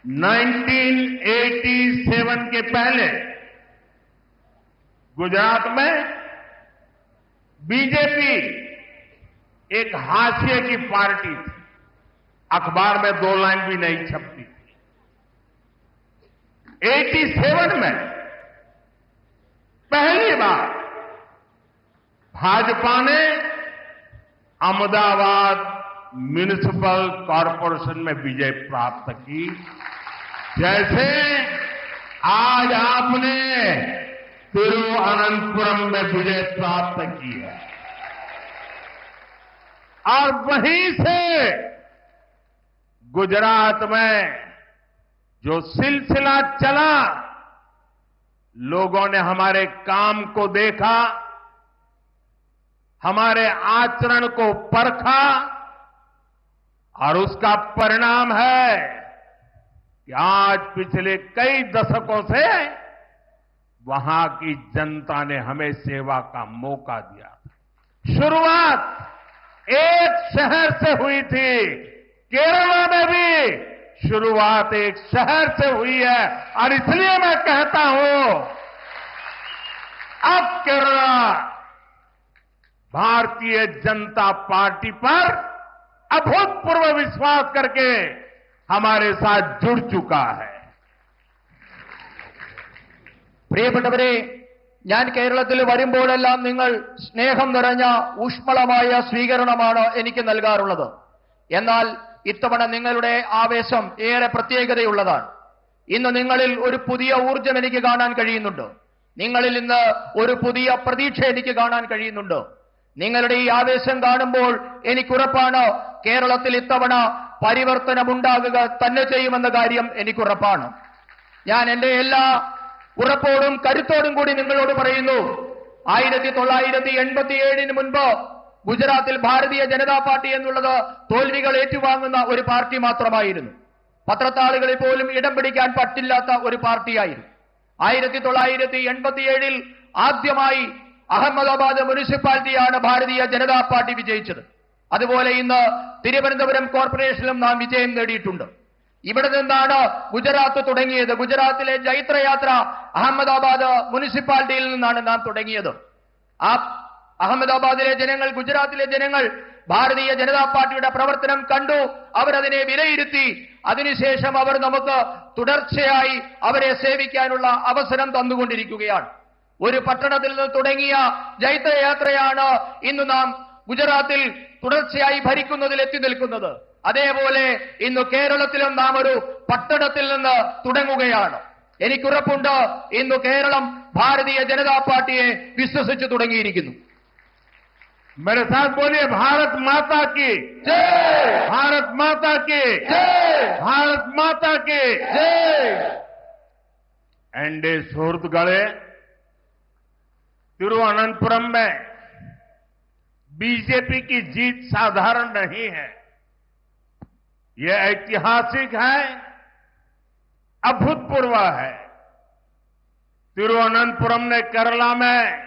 1987 के पहले गुजरात में बीजेपी एक हाशिए की पार्टी थी। अखबार में 2 लाइन भी नहीं छपती थी। 87 में पहली बार भाजपा ने अहमदाबाद म्युनिसिपल कॉरपोरेशन में विजय प्राप्त की, जैसे आज आपने तिरुवनंतपुरम में विजय प्राप्त की है। और वहीं से गुजरात में जो सिलसिला चला, लोगों ने हमारे काम को देखा, हमारे आचरण को परखा, और उसका परिणाम है कि आज पिछले कई दशकों से वहां की जनता ने हमें सेवा का मौका दिया था। शुरुआत एक शहर से हुई थी, केरला में भी शुरुआत एक शहर से हुई है, और इसलिए मैं कहता हूं अब केरला भारतीय जनता पार्टी पर अभूतपूर्व विश्वास करके हमारे साथ जुड़ चुका है। പ്രിയപ്പെട്ടവരെ, ഞാൻ കേരളത്തിൽ വരുമ്പോഴെല്ലാം നിങ്ങൾ സ്നേഹം നിറഞ്ഞ ഊഷ്മളമായ സ്വീകരണമാണ് എനിക്ക് നൽകാറുള്ളത്. എന്നാൽ ഇത്തവണ നിങ്ങളുടെ ആവേശം ഏറെ പ്രത്യേകതയുള്ളതാണ്. ഇന്ന് നിങ്ങളിൽ ഒരു പുതിയ ഊർജ്ജം എനിക്ക് കാണാൻ കഴിയുന്നുണ്ട്. നിങ്ങളിൽ ഇന്ന് ഒരു പുതിയ പ്രതീക്ഷ എനിക്ക് കാണാൻ കഴിയുന്നുണ്ട്. നിങ്ങളുടെ ഈ ആവേശം കാണുമ്പോൾ എനിക്കുറപ്പാണ് കേരളത്തിൽ ഇത്തവണ പരിവർത്തനമുണ്ടാകുക തന്നെ ചെയ്യുമെന്ന കാര്യം എനിക്കുറപ്പാണ്. ഞാൻ എന്റെ എല്ലാ ഉറപ്പോടും കരുത്തോടും കൂടി നിങ്ങളോട് പറയുന്നു, 1987 മുൻപ് ഗുജറാത്തിൽ ഭാരതീയ ജനതാ പാർട്ടി എന്നുള്ളത് തോൽവികൾ ഏറ്റുവാങ്ങുന്ന ഒരു പാർട്ടി മാത്രമായിരുന്നു. പത്രത്താളുകളിൽ പോലും ഇടം പിടിക്കാൻ പറ്റില്ലാത്ത ഒരു പാർട്ടിയായിരുന്നു. 1987 ആദ്യമായി അഹമ്മദാബാദ് മുനിസിപ്പാലിറ്റിയാണ് ഭാരതീയ ജനതാ പാർട്ടി വിജയിച്ചത്. അതുപോലെ ഇന്ന് തിരുവനന്തപുരം കോർപ്പറേഷനിലും നാം വിജയം നേടിയിട്ടുണ്ട്. ഇവിടെ നിന്നാണ് ഗുജറാത്ത് തുടങ്ങിയത്. ഗുജറാത്തിലെ ജൈത്രയാത്ര അഹമ്മദാബാദ് മുനിസിപ്പാലിറ്റിയിൽ നിന്നാണ് നാം തുടങ്ങിയത്. ആ അഹമ്മദാബാദിലെ ജനങ്ങൾ, ഗുജറാത്തിലെ ജനങ്ങൾ ഭാരതീയ ജനതാ പാർട്ടിയുടെ പ്രവർത്തനം കണ്ടു, അവരതിനെ വിലയിരുത്തി. അതിനുശേഷം അവർ നമുക്ക് തുടർച്ചയായി അവരെ സേവിക്കാനുള്ള അവസരം തന്നുകൊണ്ടിരിക്കുകയാണ്. ഒരു പട്ടണത്തിൽ നിന്ന് തുടങ്ങിയ ജൈത്രയാത്രയാണ് ഇന്ന് നാം ഗുജറാത്തിൽ തുടർച്ചയായി ഭരിക്കുന്നതിൽ എത്തി നിൽക്കുന്നത്. അതേപോലെ ഇന്ന് കേരളത്തിലും നാം ഒരു പട്ടണത്തിൽ നിന്ന് തുടങ്ങുകയാണ്. എനിക്കുറപ്പുണ്ട് ഇന്ന് കേരളം ഭാരതീയ ജനതാ പാർട്ടിയെ വിശ്വസിച്ചു തുടങ്ങിയിരിക്കുന്നു. मेरे साथ बोलिए, भारत माता की जय, भारत माता की जय, भारत माता की जय। एंडे सुहृदगणे, तिरुवनंतपुरम में बीजेपी की जीत साधारण नहीं है, यह ऐतिहासिक है, अभूतपूर्व है। तिरुवनंतपुरम ने केरला में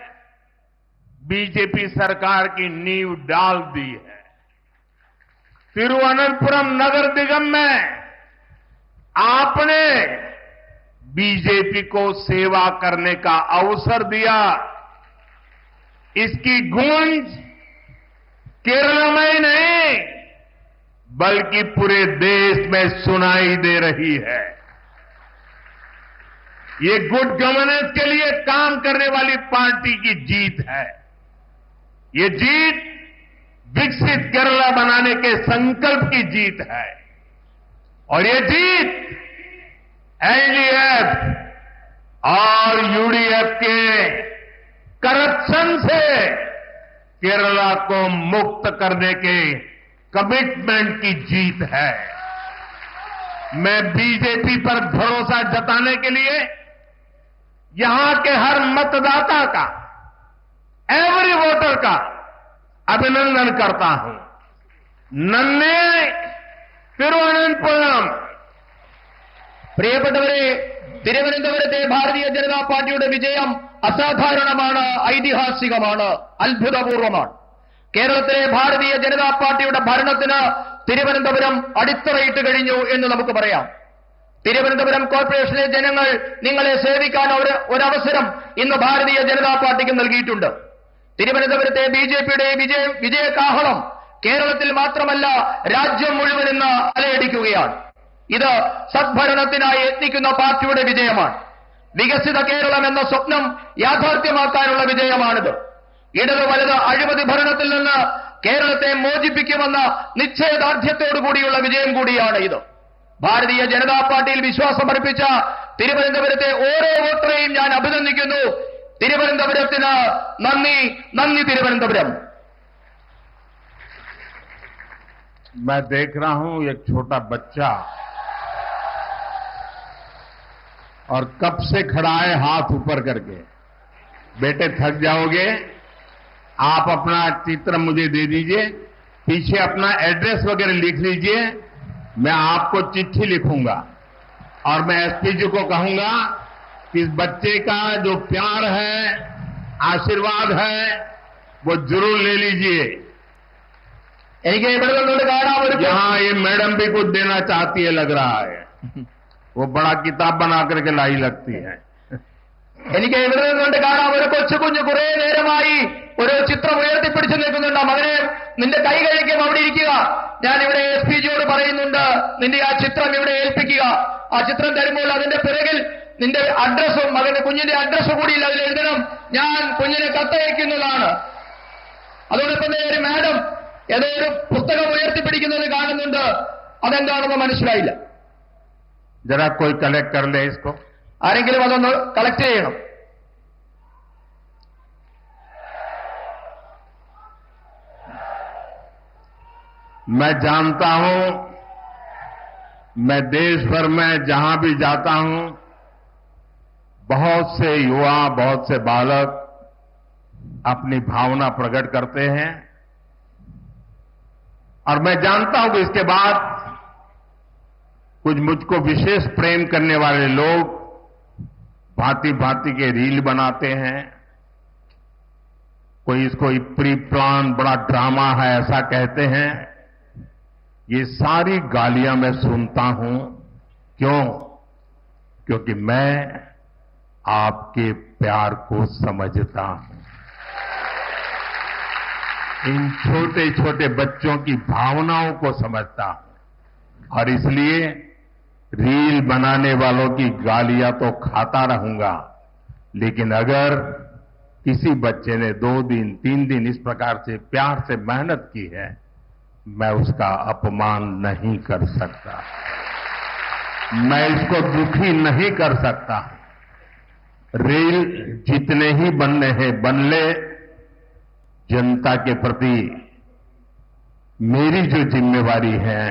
बीजेपी सरकार की नींव डाल दी है। तिरुवनंतपुरम नगर निगम में आपने बीजेपी को सेवा करने का अवसर दिया। इसकी गूंज केरल में ही नहीं बल्कि पूरे देश में सुनाई दे रही है। ये गुड गवर्नेंस के लिए काम करने वाली पार्टी की जीत है। ये जीत विकसित केरला बनाने के संकल्प की जीत है, और ये जीत एलडीएफ और यूडीएफ के करप्शन से केरला को मुक्त करने के कमिटमेंट की जीत है। मैं बीजेपी पर भरोसा जताने के लिए यहां के हर मतदाता का, एवरी वोटर का अभिनंदन करता हूं। नन्हे തിരുവനന്തപുരം. പ്രിയപ്പെട്ടവരെ, തിരുവനന്തപുരത്തെ ഭാരതീയ ജനതാ പാർട്ടിയുടെ വിജയം അസാധാരണമാണ്, ഐതിഹാസികമാണ്, അത്ഭുതപൂർവമാണ്. കേരളത്തിലെ ഭാരതീയ ജനതാ പാർട്ടിയുടെ ഭരണത്തിന് തിരുവനന്തപുരം അടിത്തറയിട്ട് കഴിഞ്ഞു എന്ന് നമുക്ക് പറയാം. തിരുവനന്തപുരം കോർപ്പറേഷനിലെ ജനങ്ങൾ നിങ്ങളെ സേവിക്കാൻ ഒരവസരം ഇന്ന് ഭാരതീയ ജനതാ പാർട്ടിക്ക് നൽകിയിട്ടുണ്ട്. തിരുവനന്തപുരത്തെ ബിജെപിയുടെ വിജയകാഹളം കേരളത്തിൽ മാത്രമല്ല രാജ്യം മുഴുവൻ ഇന്ന് അലയടിക്കുകയാണ്. ഇത് സദ്ഭരണത്തിനായി യത്നിക്കുന്ന പാർട്ടിയുടെ വിജയമാണ്. വികസിത കേരളം എന്ന സ്വപ്നം യാഥാർത്ഥ്യമാക്കാനുള്ള വിജയമാണിത്. ഇടത് വലത് അഴിമതി ഭരണത്തിൽ നിന്ന് കേരളത്തെ മോചിപ്പിക്കുമെന്ന നിശ്ചയദാർഢ്യത്തോടുകൂടിയുള്ള വിജയം കൂടിയാണ് ഇത്. ഭാരതീയ ജനതാ പാർട്ടിയിൽ വിശ്വാസമർപ്പിച്ച തിരുവനന്തപുരത്തെ ഓരോ വോട്ടറെയും ഞാൻ അഭിനന്ദിക്കുന്നു. തിരുവനന്തപുരത്തിന് നന്ദി, നന്ദി തിരുവനന്തപുരം. मैं देख रहा हूं एक छोटा बच्चा और कब से खड़ा है हाथ ऊपर करके। बेटे थक जाओगे, आप अपना चित्र मुझे दे दीजिए, पीछे अपना एड्रेस वगैरह लिख लीजिए, मैं आपको चिट्ठी लिखूंगा और मैं एसपी जी को कहूंगा कि इस बच्चे का जो प्यार है, आशीर्वाद है, वो जरूर ले लीजिए। यहाँ ये मैडम भी कुछ देना चाहती है लग रहा है, वो बड़ा किताब बना करके लाई लगती है. എനിക്ക് ഇവിടെ നിന്നുകൊണ്ട് കാണാം ഒരു കൊച്ചുകുഞ്ഞ് കുറെ നേരമായി ഒരു ചിത്രം ഉയർത്തിപ്പിടിച്ചു നിൽക്കുന്നുണ്ട്. മകനെ, നിന്റെ കൈ കഴിക്കും, അവിടെ ഇരിക്കുക. ഞാൻ ഇവിടെ എസ് പി ജിയോട് പറയുന്നുണ്ട്, നിന്റെ ആ ചിത്രം ഇവിടെ ഏൽപ്പിക്കുക. ആ ചിത്രം തരുമ്പോൾ അതിന്റെ പിറകിൽ നിന്റെ അഡ്രസ്സും മകന്റെ കുഞ്ഞിന്റെ അഡ്രസ്സും കൂടിയില്ല, അതിൽ എഴുതണം ഞാൻ കുഞ്ഞിനെ കത്തയക്കുന്നതാണ്. അതോടൊപ്പം തന്നെ ഒരു മാഡം ഏതോ ഒരു പുസ്തകം ഉയർത്തിപ്പിടിക്കുന്നത് കാണുന്നുണ്ട്. അതെന്താണെന്ന് മനസ്സിലായില്ല. जरा कोई कलेक्ट कर ले इसको. ആരെങ്കിലും അതൊന്ന് കളക്ട് ചെയ്യണം. मैं जानता हूं, मैं देश भर में जहां भी जाता हूं, बहुत से युवा, बहुत से बालक अपनी भावना प्रकट करते हैं और मैं जानता हूं कि इसके बाद कुछ मुझको विशेष प्रेम करने वाले लोग भांति भांति के रील बनाते हैं. कोई इसको प्री प्लान बड़ा ड्रामा है ऐसा कहते हैं. ये सारी गालियां मैं सुनता हूं. क्यों? क्योंकि मैं आपके प्यार को समझता हूं. इन छोटे छोटे बच्चों की भावनाओं को समझता हूं और इसलिए रील बनाने वालों की गालियां तो खाता रहूंगा, लेकिन अगर किसी बच्चे ने 2 दिन 3 दिन इस प्रकार से प्यार से मेहनत की है, मैं उसका अपमान नहीं कर सकता, मैं इसको दुखी नहीं कर सकता. रील जितने ही बनने हैं बन ले. जनता के प्रति मेरी जो जिम्मेवारी है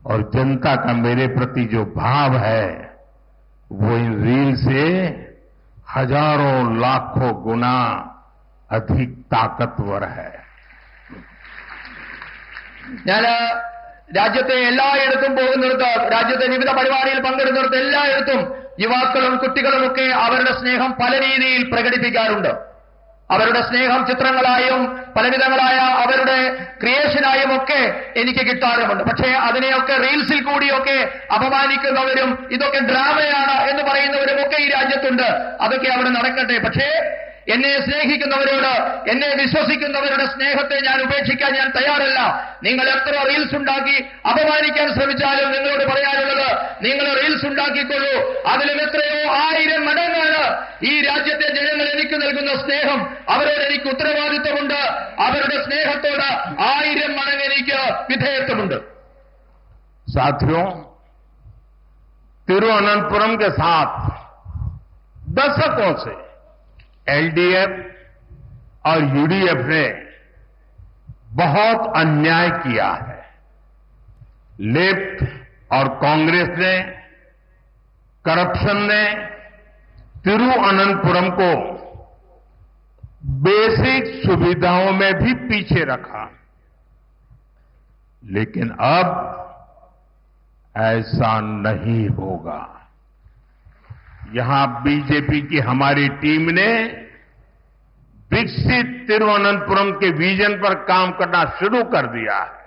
और जनता का मेरे प्रति जो भाव है, वो इन रील से हजारों लाखों गुना अधिक ताकतवर है. ഞാൻ രാജ്യത്തെ എല്ലായിടത്തും പോകുന്നിടത്ത്, രാജ്യത്തെ വിവിധ പരിപാടിയിൽ പങ്കെടുക്കുന്നിടത്ത് എല്ലായിടത്തും യുവാക്കളും കുട്ടികളുമൊക്കെ അവരുടെ സ്നേഹം പല രീതിയിൽ പ്രകടിപ്പിക്കാറുണ്ട്. അവരുടെ സ്നേഹം ചിത്രങ്ങളായും പലവിധങ്ങളായ അവരുടെ ക്രിയേഷനായും ഒക്കെ എനിക്ക് കിട്ടാറുമുണ്ട്. പക്ഷേ അതിനെയൊക്കെ റീൽസിൽ കൂടിയൊക്കെ അപമാനിക്കുന്നവരും ഇതൊക്കെ ഡ്രാമയാണ് എന്ന് പറയുന്നവരും ഒക്കെ ഈ രാജ്യത്തുണ്ട്. അതൊക്കെ അവിടെ നടക്കട്ടെ. പക്ഷേ എന്നെ സ്നേഹിക്കുന്നവരോട്, എന്നെ വിശ്വസിക്കുന്നവരുടെ സ്നേഹത്തെ ഞാൻ ഉപേക്ഷിക്കാൻ ഞാൻ തയ്യാറല്ല. നിങ്ങൾ എത്ര റീൽസ് ഉണ്ടാക്കി അപമാനിക്കാൻ ശ്രമിച്ചാലും നിങ്ങളോട് പറയാനുള്ളത്, നിങ്ങൾ റീൽസ് ഉണ്ടാക്കിക്കൊള്ളൂ. അതിലും എത്രയോ 1000 മടങ്ങാണ് ഈ രാജ്യത്തെ ജനങ്ങൾ എനിക്ക് നൽകുന്ന സ്നേഹം. അവരോട് എനിക്ക് ഉത്തരവാദിത്വമുണ്ട്. അവരുടെ സ്നേഹത്തോട് 1000 മടങ്ങ് എനിക്ക് വിധേയത്വമുണ്ട്. साथियों, तिरुवनंतपुरम के साथ दशकों से एलडीएफ और यूडीएफ ने बहुत अन्याय किया है. लेफ्ट और कांग्रेस ने, करप्शन ने तिरुवनंतपुरम को बेसिक सुविधाओं में भी पीछे रखा. लेकिन अब ऐसा नहीं होगा. यहां बीजेपी की हमारी टीम ने विकसित तिरुवनंतपुरम के विजन पर काम करना शुरू कर दिया है.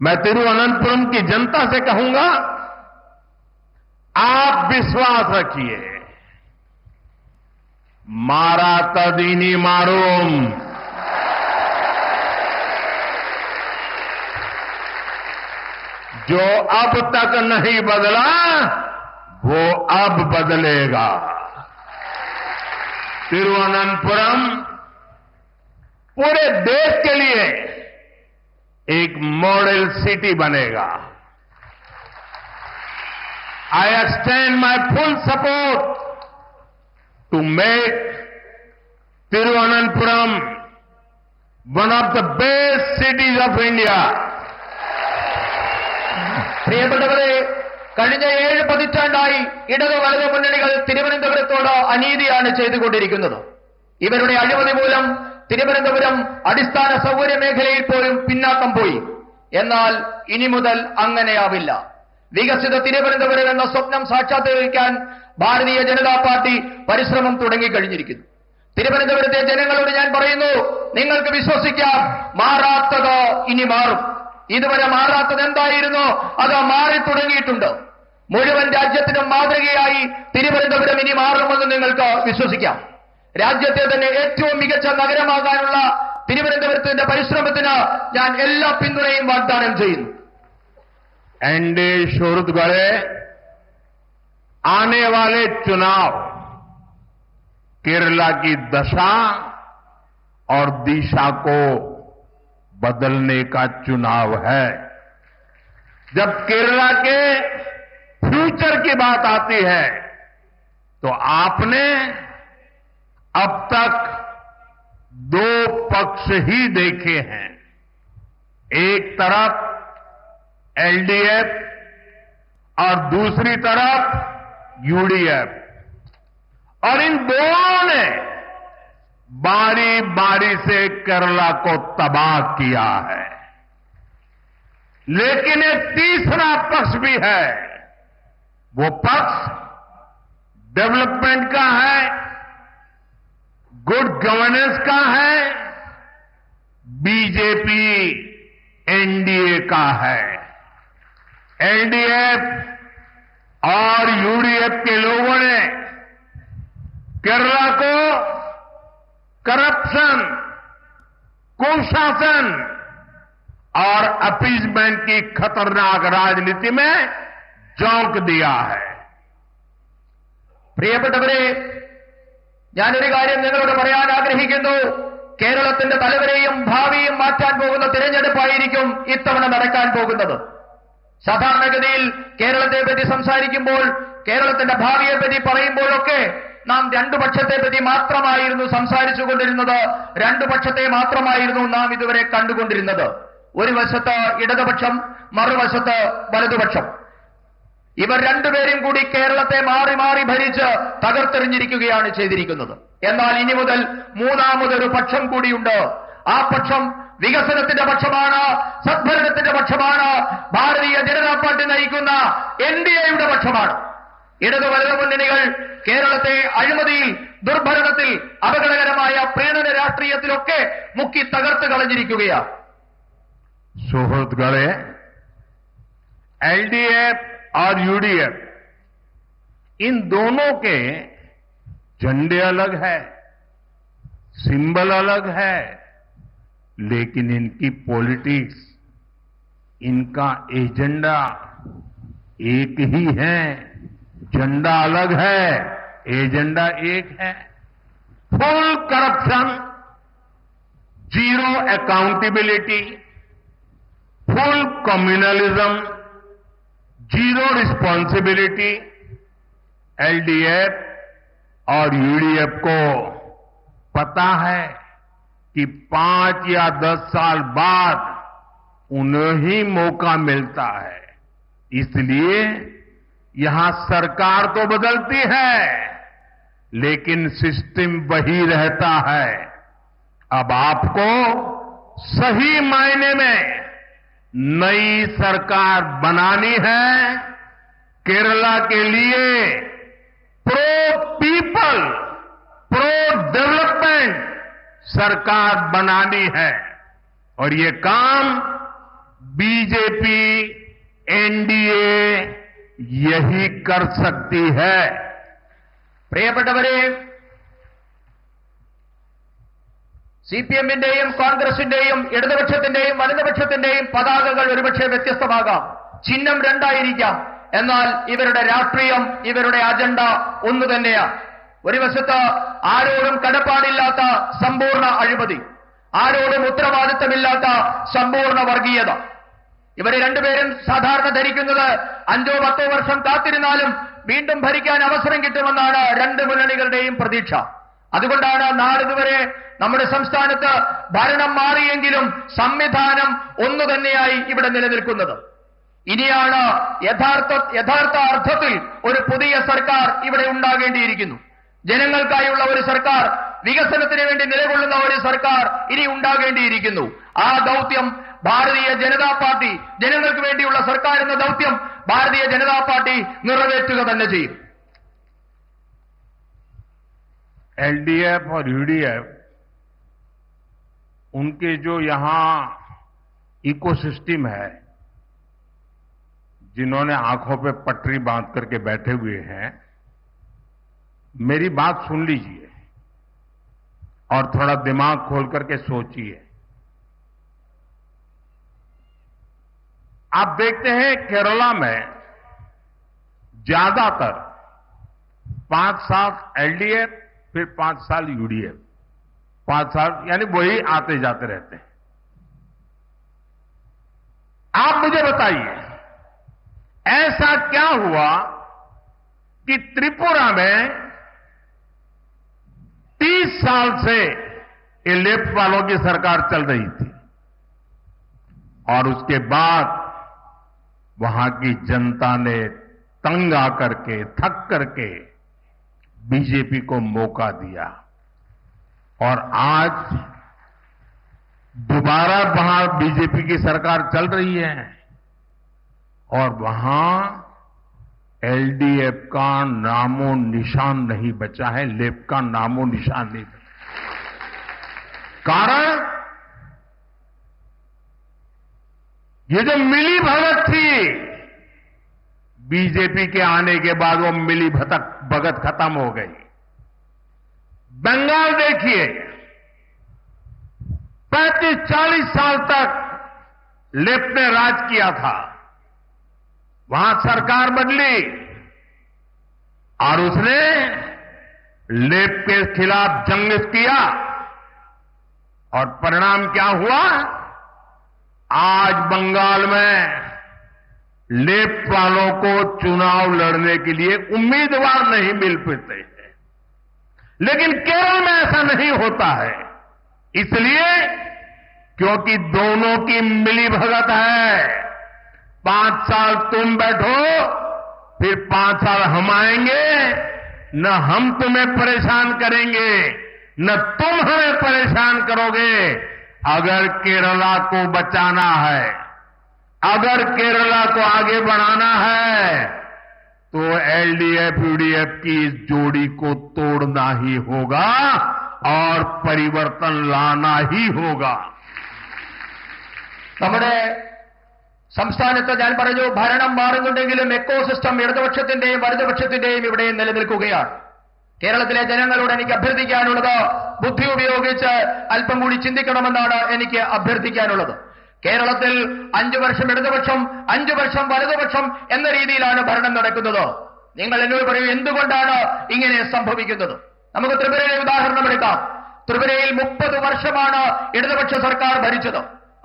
मैं तिरुवनंतपुरम की जनता से कहूंगा आप विश्वास रखिए, मारा तदीनी मारूम, जो अब तक नहीं बदला वो अब बदलेगा। तिरुवनंतपुरम पूरे देश के लिए एक मॉडल सिटी बनेगा। I extend my full support to make Thiruvananthapuram one of the best cities of India. പ്രിയപ്പെട്ടവരെ, കഴിഞ്ഞ 7 പതിറ്റാണ്ടായി ഇടത് വലത് മുന്നണികൾ തിരുവനന്തപുരത്തോട് അനീതിയാണ് ചെയ്തുകൊണ്ടിരിക്കുന്നത്. ഇവരുടെ അഴിമതി മൂലം തിരുവനന്തപുരം അടിസ്ഥാന സൗകര്യ മേഖലയിൽ പോലും പിന്നാക്കം പോയി. എന്നാൽ ഇനി മുതൽ അങ്ങനെയാവില്ല. വികസിത തിരുവനന്തപുരം എന്ന സ്വപ്നം സാക്ഷാത്കരിക്കാൻ ഭാരതീയ ജനതാ പാർട്ടി പരിശ്രമം തുടങ്ങിക്കഴിഞ്ഞിരിക്കുന്നു. തിരുവനന്തപുരത്തെ ജനങ്ങളോട് ഞാൻ പറയുന്നു, നിങ്ങൾക്ക് വിശ്വസിക്കാം, മാറാത്തത് ഇനി മാറും. ഇതുവരെ മാറാത്തത് എന്തായിരുന്നു, അത് മാറി തുടങ്ങിയിട്ടുണ്ട്. മുഴുവൻ രാജ്യത്തിനും മാതൃകയായി തിരുവനന്തപുരം ഇനി മാറുമെന്ന് നിങ്ങൾക്ക് വിശ്വസിക്കാം. രാജ്യത്തെ തന്നെ ഏറ്റവും മികച്ച നഗരമാകാനുള്ള തിരുവനന്തപുരത്തിന്റെ പരിശ്രമത്തിന് ഞാൻ എല്ലാ പിന്തുണയും വാഗ്ദാനം ചെയ്യുന്നു. एनडीए शोरतगढ़े आने वाले चुनाव केरला की दशा और दिशा को बदलने का चुनाव है। जब केरला के फ्यूचर की बात आती है तो आपने अब तक 2 पक्ष ही देखे हैं। एक तरफ एलडीएफ और दूसरी तरफ यूडीएफ, और इन दोनों ने बारी बारी से केरला को तबाह किया है। लेकिन एक तीसरा पक्ष भी है। वो पक्ष डेवलपमेंट का है, गुड गवर्नेंस का है, बीजेपी एनडीए का है। एलडीएफ और यूडीएफ के लोगों ने केरला को करप्शन, कुशासन और अपीजमेंट की खतरनाक राजनीति में झोंक दिया है। പ്രിയപ്പെട്ടവരെ, ഞാനൊരു കാര്യം നിങ്ങളോട് പറയാൻ ആഗ്രഹിക്കുന്നു. കേരളത്തിന്റെ തലവരെയും ഭാവിയും മാറ്റാൻ പോകുന്ന തിരഞ്ഞെടുപ്പായിരിക്കും ഇത്തവണ നടക്കാൻ പോകുന്നത്. സാധാരണഗതിയിൽ കേരളത്തെ പറ്റി സംസാരിക്കുമ്പോൾ, കേരളത്തിന്റെ ഭാവിയെപ്പറ്റി പറയുമ്പോഴൊക്കെ നാം 2 പക്ഷത്തെപ്പറ്റി മാത്രമായിരുന്നു സംസാരിച്ചുകൊണ്ടിരുന്നത്. 2 പക്ഷത്തെ മാത്രമായിരുന്നു നാം ഇതുവരെ കണ്ടുകൊണ്ടിരുന്നത്. ഒരു വശത്ത് ഇടതുപക്ഷം, മറുവശത്ത് വലതുപക്ഷം. ഇവർ രണ്ടുപേരും കൂടി കേരളത്തെ മാറി മാറി ഭരിച്ച് തകർത്തെറിഞ്ഞിരിക്കുകയാണ് ചെയ്തിരിക്കുന്നത്. എന്നാൽ ഇനി മുതൽ മൂന്നാമതൊരു പക്ഷം കൂടിയുണ്ട്. ആ പക്ഷം വികസനത്തിന്റെ പക്ഷമാണ്, സദ്ഭരണത്തിന്റെ പക്ഷമാണ്, ഭാരതീയ ജനതാ പാർട്ടി നയിക്കുന്ന എൻഡിഎയുടെ പക്ഷമാണ്. ഇടതു വലതു മുന്നണികൾ കേരളത്തെ അഴിമതിയിൽ, ദുർഭരണത്തിൽ, അപകടകരമായ പ്രീണന രാഷ്ട്രീയത്തിലൊക്കെ മുക്കി തകർത്ത് കളഞ്ഞിരിക്കുകയാണ്. സുഹൃത്തുക്കളെ, एलडीएफ और यूडीएफ, इन दोनों के झंडे अलग है, सिंबल अलग है, लेकिन इनकी पॉलिटिक्स, इनका एजेंडा एक ही है। झंडा अलग है, एजेंडा एक है। Full corruption, zero accountability, full communalism, zero responsibility. LDF और यूडीएफ को पता है कि 5 या 10 साल बाद उन्हें ही मौका मिलता है। इसलिए यहां सरकार तो बदलती है, लेकिन सिस्टम वही रहता है। अब आपको सही मायने में नई सरकार बनानी है। केरला के लिए प्रो पीपल, प्रो डेवलपमेंट सरकार बनानी है, और ये काम बीजेपी, एनडीए, यही कर सकती है। പ്രിയപ്പെട്ടവരെ, സിപിഎമ്മിന്റെയും കോൺഗ്രസിന്റെയും ഇടതുപക്ഷത്തിന്റെയും വലതുപക്ഷത്തിന്റെയും പതാകകൾ ഒരുപക്ഷെ വ്യത്യസ്തമാകാം, ചിഹ്നം രണ്ടായിരിക്കാം, എന്നാൽ ഇവരുടെ രാഷ്ട്രീയം, ഇവരുടെ അജണ്ട ഒന്നു തന്നെയാണ്. ഒരു വശത്ത് ആരോടും കടപ്പാടില്ലാത്ത സമ്പൂർണ്ണ അഴിമതി, ആരോടും ഉത്തരവാദിത്തമില്ലാത്ത സമ്പൂർണ്ണ വർഗീയത. ഇവരെ രണ്ടുപേരും സാധാരണ ധരിക്കുന്നത് 5-10 വർഷം കാത്തിരുന്നാലും വീണ്ടും ഭരിക്കാൻ അവസരം കിട്ടുമെന്നാണ് രണ്ട് മുന്നണികളുടെയും പ്രതീക്ഷ. അതുകൊണ്ടാണ് നാളിതുവരെ നമ്മുടെ സംസ്ഥാനത്ത് ഭരണം മാറിയെങ്കിലും സംവിധാനം ഒന്നു തന്നെയായി ഇവിടെ നിലനിൽക്കുന്നത്. ഇനിയാണ് യഥാർത്ഥ അർത്ഥത്തിൽ ഒരു പുതിയ സർക്കാർ ഇവിടെ ഉണ്ടാകേണ്ടിയിരിക്കുന്നു. ജനങ്ങൾക്കായുള്ള ഒരു സർക്കാർ, വികസനത്തിന് വേണ്ടി നിലകൊള്ളുന്ന ഒരു സർക്കാർ ഇനി ഉണ്ടാകേണ്ടിയിരിക്കുന്നു. ആ ദൗത്യം ഭാരതീയ ജനതാ പാർട്ടി, ജനങ്ങൾക്ക് വേണ്ടിയുള്ള സർക്കാർ എന്ന ദൗത്യം ഭാരതീയ ജനതാ പാർട്ടി നിറവേറ്റുക തന്നെ ചെയ്യും. एलडीएफ और यूडीएफ, उनके जो यहां इकोसिस्टम है, जिन्होंने आंखों पे पटरी बांध करके बैठे हुए हैं, मेरी बात सुन लीजिए और थोड़ा दिमाग खोल करके सोचिए। आप देखते हैं केरला में ज्यादातर 5 साल एलडीएफ, फिर 5 साल यूडीएफ, 5 साल यानी वही आते जाते रहते हैं। आप मुझे बताइए, ऐसा क्या हुआ कि त्रिपुरा में 30 साल से ये लेफ्ट वालों की सरकार चल रही थी और उसके बाद वहां की जनता ने तंग आकर के, थक करके बीजेपी को मौका दिया और आज दोबारा वहां बीजेपी की सरकार चल रही है और वहां एलडीएफ का नामो निशान नहीं बचा है, लेफ्ट का नामो निशान नहीं बचा। कारण ये जो मिली भगत थी, बीजेपी के आने के बाद वो मिली भगत खत्म हो गई। बंगाल देखिए, 35-40 साल तक लेफ्ट ने राज किया था, वहां सरकार बदली और उसने लेफ्ट के खिलाफ जंग किया और परिणाम क्या हुआ? आज बंगाल में लेफ्ट वालों को चुनाव लड़ने के लिए उम्मीदवार नहीं मिल पाते हैं। लेकिन केरल में ऐसा नहीं होता है, इसलिए क्योंकि दोनों की मिलीभगत है। 5 साल तुम बैठो, फिर 5 साल हम आएंगे, न हम तुम्हें परेशान करेंगे न तुम हमें परेशान करोगे। अगर केरला को बचाना है, अगर केरला को आगे बढ़ाना है, तो एलडीएफ यूडीएफ की इस जोड़ी को तोड़ना ही होगा और परिवर्तन लाना ही होगा। നമ്മുടെ സംസ്ഥാനത്ത് ഞാൻ പറഞ്ഞു, ഭരണം മാറുന്നുണ്ടെങ്കിലും എക്കോസിസ്റ്റം ഇടതുപക്ഷത്തിന്റെയും വലതുപക്ഷത്തിന്റെയും ഇവിടെ നിലനിൽക്കുകയാണ്. കേരളത്തിലെ ജനങ്ങളോട് എനിക്ക് അഭ്യർത്ഥിക്കാനുള്ളത്, ബുദ്ധി ഉപയോഗിച്ച് അല്പം കൂടി ചിന്തിക്കണമെന്നാണ് എനിക്ക് അഭ്യർത്ഥിക്കാനുള്ളത്. കേരളത്തിൽ 5 വർഷം ഇടതുപക്ഷം, 5 വർഷം വലതുപക്ഷം എന്ന രീതിയിലാണ് ഭരണം നടക്കുന്നത്. നിങ്ങൾ എന്നോട് പറയൂ, എന്തുകൊണ്ടാണ് ഇങ്ങനെ സംഭവിക്കുന്നത്? നമുക്ക് ത്രിപുരയിലെ ഉദാഹരണം എടുക്കാം. ത്രിപുരയിൽ 30 വർഷമാണ് ഇടതുപക്ഷ സർക്കാർ ഭരിച്ചത്.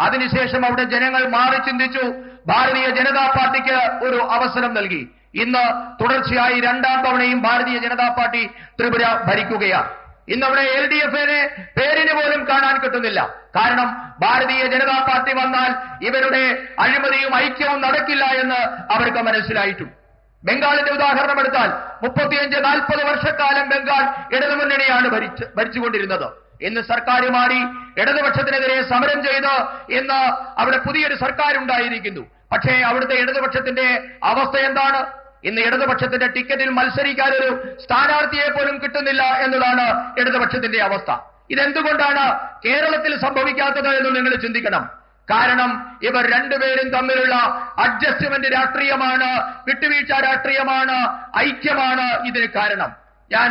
അതിനുശേഷം അവിടെ ജനങ്ങൾ മാറി ചിന്തിച്ചു, ഭാരതീയ ജനതാ പാർട്ടിക്ക് ഒരു അവസരം നൽകി. ഇന്ന് തുടർച്ചയായി 2ാം തവണയും ഭാരതീയ ജനതാ പാർട്ടി ത്രിപുര ഭരിക്കുകയാണ്. ഇന്നവിടെ എൽഡിഎഫിനെ പേരിന് പോലും കാണാൻ കിട്ടുന്നില്ല. കാരണം ഭാരതീയ ജനതാ പാർട്ടി വന്നാൽ ഇവരുടെ അഴിമതിയും ഐക്യവും നടക്കില്ല എന്ന് അവർക്ക് മനസ്സിലായിട്ടുണ്ട്. ബംഗാളിന്റെ ഉദാഹരണം എടുത്താൽ 35-40 വർഷക്കാലം ബംഗാൾ ഇടതുമുന്നണിയാണ് ഭരിച്ചുകൊണ്ടിരുന്നത്. ഇന്ന് സർക്കാർ മാറി ഇടതുപക്ഷത്തിനെതിരെ സമരം ചെയ്ത് ഇന്ന് അവിടെ പുതിയൊരു സർക്കാർ ഉണ്ടായിരിക്കുന്നു. പക്ഷേ അവിടുത്തെ ഇടതുപക്ഷത്തിന്റെ അവസ്ഥ എന്താണ്? ഇന്ന് ഇടതുപക്ഷത്തിന്റെ ടിക്കറ്റിൽ മത്സരിക്കാൻ ഒരു സ്ഥാനാർത്ഥിയെ പോലും കിട്ടുന്നില്ല എന്നതാണ് ഇടതുപക്ഷത്തിന്റെ അവസ്ഥ. ഇതെന്തുകൊണ്ടാണ് കേരളത്തിൽ സംഭവിക്കാത്തത് എന്ന് നിങ്ങൾ ചിന്തിക്കണം. കാരണം ഇവർ രണ്ടുപേരും തമ്മിലുള്ള അഡ്ജസ്റ്റ്മെന്റ് രാഷ്ട്രീയമാണ്, വിട്ടുവീഴ്ച രാഷ്ട്രീയമാണ്, ഐക്യമാണ് ഇതിന് കാരണം. ഞാൻ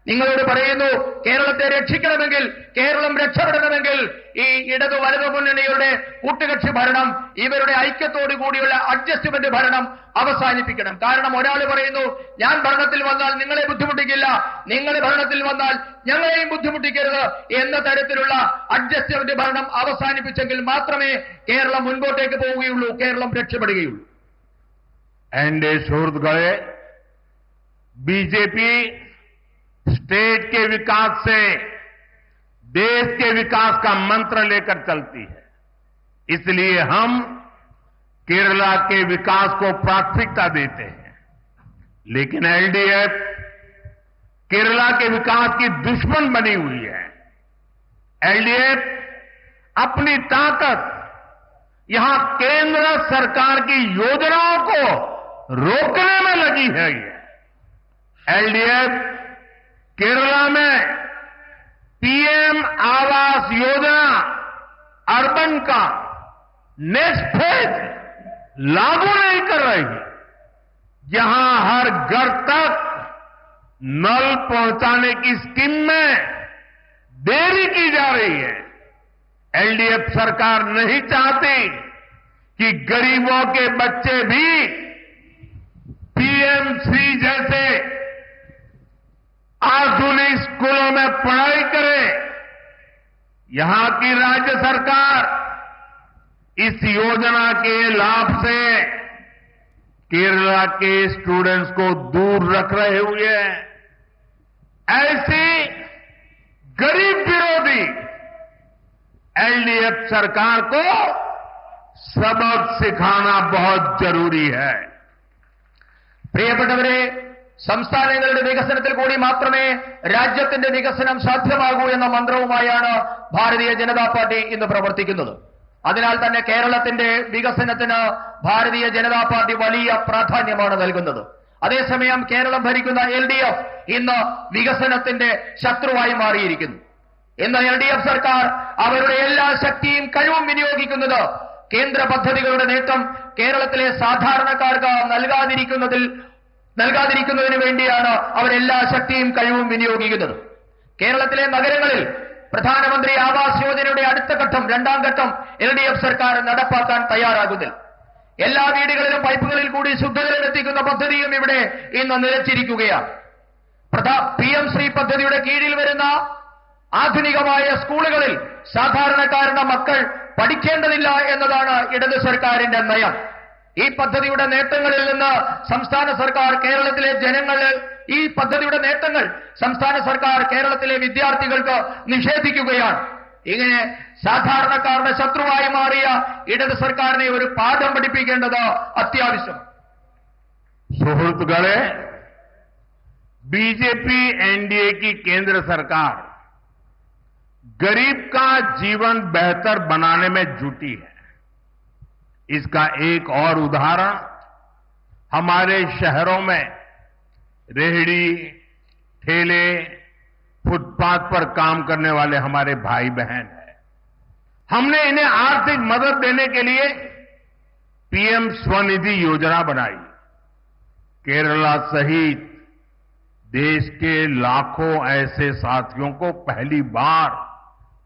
നിങ്ങളോട് പറയുന്നു, കേരളത്തെ രക്ഷിക്കണമെങ്കിൽ, കേരളം രക്ഷപ്പെടണമെങ്കിൽ ഈ ഇടതു വലതു മുന്നണിയുടെ കൂട്ടുകക്ഷി ഭരണം, ഇവരുടെ ഐക്യത്തോടു കൂടിയുള്ള അഡ്ജസ്റ്റ്മെന്റ് ഭരണം അവസാനിപ്പിക്കണം. കാരണം ഒരാൾ പറയുന്നു, ഞാൻ ഭരണത്തിൽ വന്നാൽ നിങ്ങളെ ബുദ്ധിമുട്ടിക്കില്ല, നിങ്ങൾ ഭരണത്തിൽ വന്നാൽ ഞങ്ങളെയും ബുദ്ധിമുട്ടിക്കരുത് എന്ന തരത്തിലുള്ള അഡ്ജസ്റ്റ്മെന്റ് ഭരണം അവസാനിപ്പിച്ചെങ്കിൽ മാത്രമേ കേരളം മുൻപോട്ടേക്ക് പോവുകയുള്ളൂ, കേരളം രക്ഷപ്പെടുകയുള്ളൂ. എന്റെ സുഹൃത്തുക്കളെ, बीजेपी स्टेट के विकास से देश के विकास का मंत्र लेकर चलती है। इसलिए हम केरला के विकास को प्राथमिकता देते हैं। लेकिन एलडीएफ केरला के विकास की दुश्मन बनी हुई है। एलडीएफ अपनी ताकत यहां केंद्र सरकार की योजनाओं को रोकने में लगी है। एलडीएफ केरला में पीएम आवास योजना अर्बन का नेक्स्ट फेज लागू नहीं कर रही, जहां हर घर तक नल पहुंचाने की स्कीम में देरी की जा रही है। एलडीएफ सरकार नहीं चाहती कि गरीबों के बच्चे भी पीएमसी जैसे आधुनिक स्कूलों में पढ़ाई करें। यहां की राज्य सरकार इस योजना के लाभ से केरला के स्टूडेंट्स को दूर रख रहे हुए हैं। ऐसी गरीब विरोधी एलडीएफ सरकार को सबक सिखाना बहुत जरूरी है। പ്രിയപ്പെട്ടവരെ, സംസ്ഥാനങ്ങളുടെ വികസനത്തിൽ കൂടി മാത്രമേ രാജ്യത്തിന്റെ വികസനം സാധ്യമാകൂ എന്ന മന്ത്രവുമായാണ് ഭാരതീയ ജനതാ പാർട്ടി ഇന്ന് പ്രവർത്തിക്കുന്നത്. അതിനാൽ തന്നെ കേരളത്തിന്റെ വികസനത്തിന് ഭാരതീയ ജനതാ പാർട്ടി വലിയ പ്രാധാന്യമാണ് നൽകുന്നത്. അതേസമയം കേരളം ഭരിക്കുന്ന എൽഡിഎഫ് ഇന്ന് വികസനത്തിന്റെ ശത്രുവായി മാറിയിരിക്കുന്നു. ഇന്ന് എൽഡിഎഫ് സർക്കാർ അവരുടെ എല്ലാ ശക്തിയും കഴിവും വിനിയോഗിക്കുന്നത് കേന്ദ്ര പദ്ധതികളുടെ നേട്ടം കേരളത്തിലെ സാധാരണക്കാർക്ക് നൽകാതിരിക്കുന്നതിന് വേണ്ടിയാണ് അവരെല്ലാ ശക്തിയും കഴിവും വിനിയോഗിക്കുന്നത്. കേരളത്തിലെ നഗരങ്ങളിൽ പ്രധാനമന്ത്രി ആവാസ് യോജനയുടെ അടുത്ത ഘട്ടം, രണ്ടാം ഘട്ടം എൽഡിഎഫ് സർക്കാർ നടപ്പാക്കാൻ തയ്യാറാകുന്നില്ല. എല്ലാ വീടുകളിലും പൈപ്പുകളിൽ കൂടി ശുദ്ധജലം എത്തിക്കുന്ന പദ്ധതിയും ഇവിടെ ഇന്ന് നിലച്ചിരിക്കുകയാണ്. PM ശ്രീ പദ്ധതിയുടെ കീഴിൽ വരുന്ന ആധുനികമായ സ്കൂളുകളിൽ സാധാരണക്കാരുടെ മക്കൾ പഠിക്കേണ്ടതില്ല എന്നതാണ് ഇടത് സർക്കാരിന്റെ നയം. ഈ പദ്ധതിയുടെ നേട്ടങ്ങളിൽ നിന്ന് സംസ്ഥാന സർക്കാർ കേരളത്തിലെ ഈ പദ്ധതിയുടെ നേട്ടങ്ങൾ സംസ്ഥാന സർക്കാർ കേരളത്തിലെ വിദ്യാർത്ഥികൾക്ക് നിഷേധിക്കുകയാണ്. ഇങ്ങനെ സാധാരണക്കാരുടെ ശത്രുവായി മാറിയ ഇടത് സർക്കാരിനെ ഒരു പാഠം പഠിപ്പിക്കേണ്ടത് അത്യാവശ്യമാണ്. സുഹൃത്തുക്കളെ, बीजेपी एनडीए की केंद्र सरकार गरीब का जीवन बेहतर बनाने में जुटी है। इसका एक और उदाहरण हमारे शहरों में रेहड़ी, ठेले, फुटपाथ पर काम करने वाले हमारे भाई बहन हैं। हमने इन्हें आर्थिक मदद देने के लिए पीएम स्वनिधि योजना बनाई। केरला सहित देश के लाखों ऐसे साथियों को पहली बार